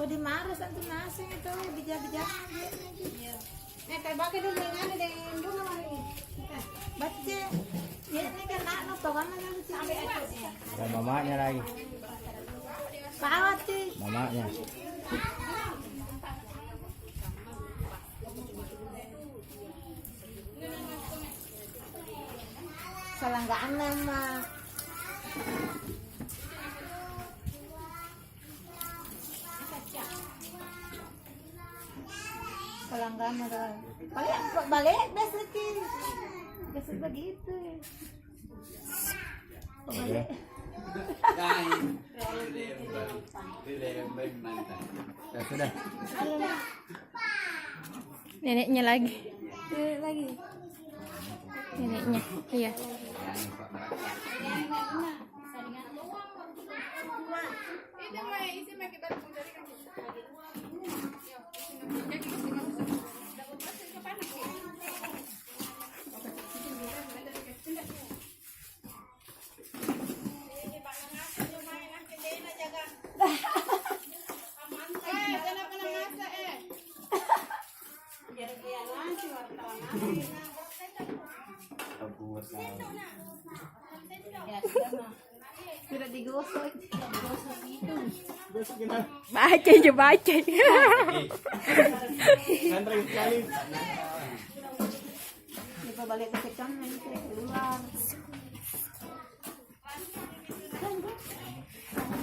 Oh di Maros antum nasi itu bijak-bijak. Iya. Kayak pakai dulu yang ada dengan bunga lagi. Baca. Ya ini kan anak tuh kan sampai Dan mamanya lagi. Pawat sih. Mamanya. Selanggaan nama. Pelanggan ada. Balik besetin. Beset begitu. Oke. Ya sudah. Neneknya lagi. Lagi. Neneknya. Iya. Sudah digosok. Baca aja baca. Ngantri sekali. Kita balik ke kanan keluar.